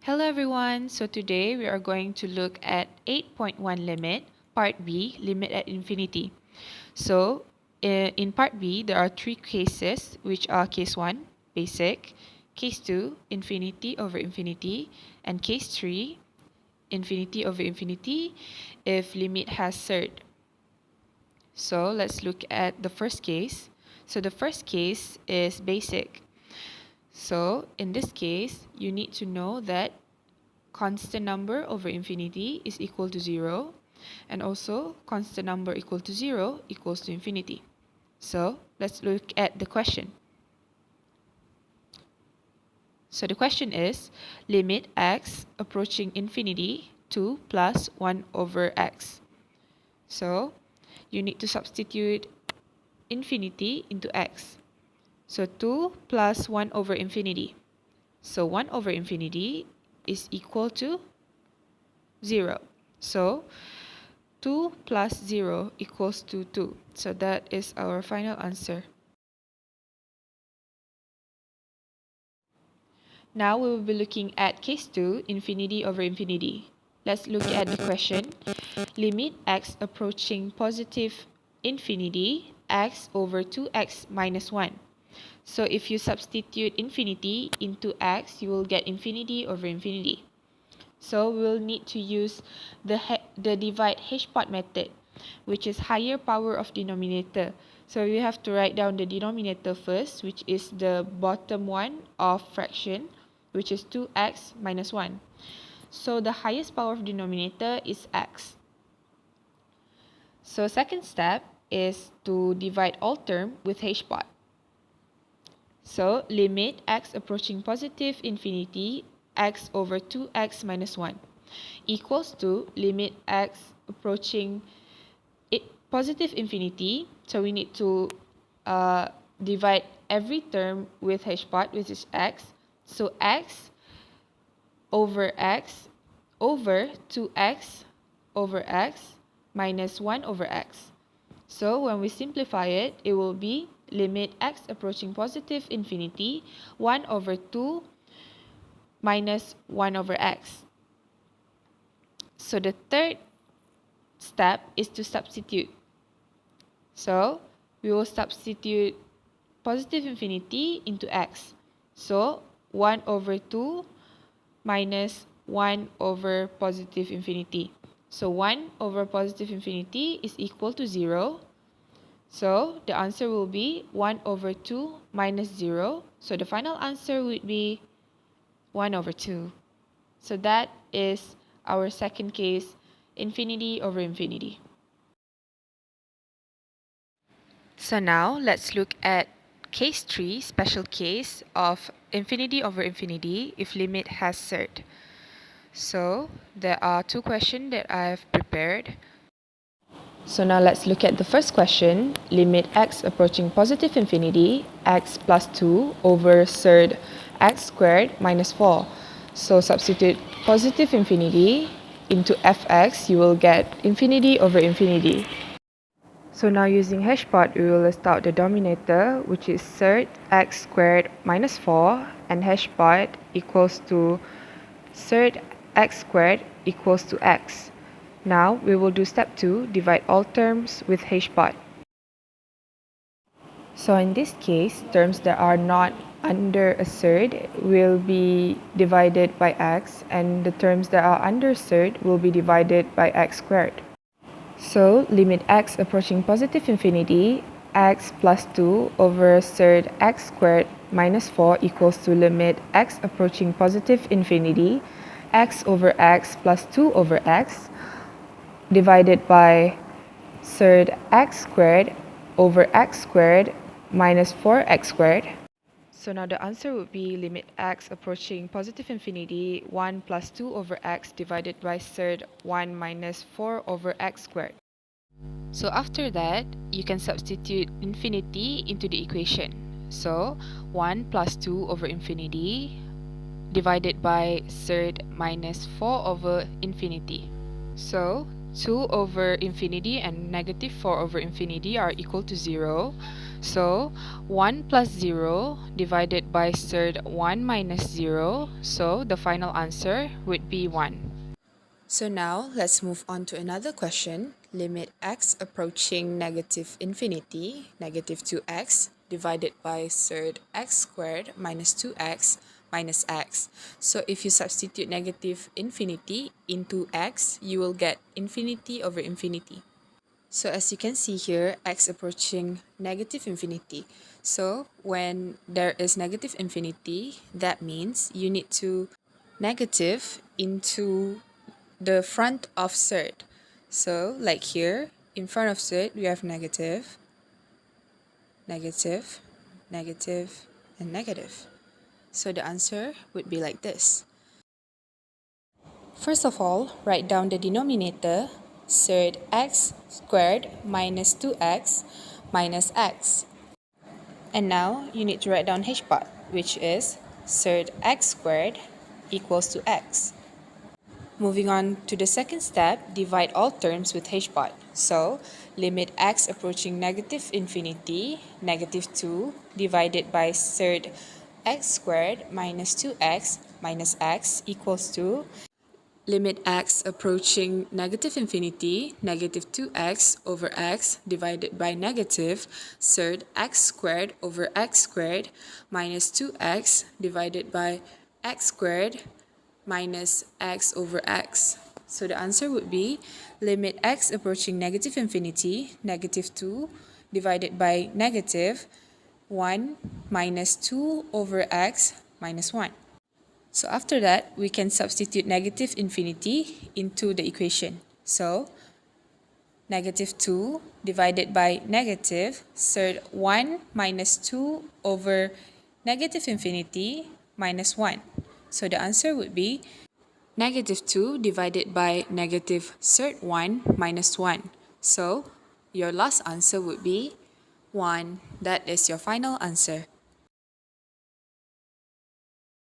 Hello everyone, so today we are going to look at 8.1 limit, part B, limit at infinity. So in part B, there are three cases, which are case 1, basic, case 2, infinity over infinity, and case 3, infinity over infinity, if limit has surd. So let's look at the first case. So the first case is basic. So in this case, you need to know that constant number over infinity is equal to 0, and also constant number equal to 0 equals to infinity. So let's look at the question. So the question is, limit x approaching infinity 2 plus 1 over x. So you need to substitute infinity into x. So 2 plus 1 over infinity. So 1 over infinity is equal to 0. So 2 plus 0 equals to 2. So that is our final answer. Now we will be looking at case 2, infinity over infinity. Let's look at the question. Limit x approaching positive infinity, x over 2x minus 1. So if you substitute infinity into x, you will get infinity over infinity. So we'll need to use the divide h-pot method, which is higher power of denominator. So we have to write down the denominator first, which is the bottom one of fraction, which is 2x minus 1. So the highest power of denominator is x. So second step is to divide all term with h-pot. So limit x approaching positive infinity, x over 2x minus 1 equals to limit x approaching positive infinity. So we need to divide every term with h-pot, which is x. So x over 2x over x minus 1 over x. So when we simplify it, it will be limit x approaching positive infinity 1 over 2 minus 1 over x. So the third step is to substitute. So we will substitute positive infinity into x. So 1 over 2 minus 1 over positive infinity. So 1 over positive infinity is equal to 0. So the answer will be 1 over 2 minus 0. So the final answer would be 1 over 2. So that is our second case, infinity over infinity. So now let's look at case 3, special case of infinity over infinity if limit has surd. So there are two questions that I have prepared. So now let's look at the first question. Limit x approaching positive infinity, x plus 2 over surd x squared minus 4. So substitute positive infinity into fx, you will get infinity over infinity. So now using h-pot, we will list out the denominator, which is surd x squared minus 4, and h-pot equals to surd x squared equals to x. Now we will do step 2, divide all terms with h-pot. So in this case, terms that are not under a surd will be divided by x, and the terms that are under surd will be divided by x squared. So limit x approaching positive infinity, x plus 2 over surd x squared minus 4 equals to limit x approaching positive infinity, x over x plus 2 over x divided by surd x squared over x squared minus 4x squared. So now the answer would be limit x approaching positive infinity 1 plus 2 over x divided by surd 1 minus 4 over x squared. So after that, you can substitute infinity into the equation. So 1 plus 2 over infinity divided by surd minus 4 over infinity. So 2 over infinity and negative 4 over infinity are equal to 0. So 1 plus 0 divided by third 1 minus 0. So the final answer would be 1. So now let's move on to another question. Limit x approaching negative infinity, negative 2x, divided by third x squared minus 2x minus x. So if you substitute negative infinity into x, you will get infinity over infinity. So as you can see here, x approaching negative infinity. So when there is negative infinity, that means you need to negative into the front of third. So like here, in front of third, we have negative, negative, negative, and negative. So the answer would be like this. First of all, write down the denominator, third x squared minus 2x minus x. And now you need to write down h bar, which is third x squared equals to x. Moving on to the second step, divide all terms with h bar. So, limit x approaching negative infinity, negative 2, divided by third x squared minus 2x minus x equals to limit x approaching negative infinity, negative 2x over x divided by negative third x squared over x squared minus 2x divided by x squared minus x over x. So the answer would be limit x approaching negative infinity, negative 2 divided by negative 1 minus 2 over x minus 1. So after that, we can substitute negative infinity into the equation. So negative 2 divided by negative third 1 minus 2 over negative infinity minus 1. So the answer would be negative 2 divided by negative third 1 minus 1. So your last answer would be 1. That is your final answer.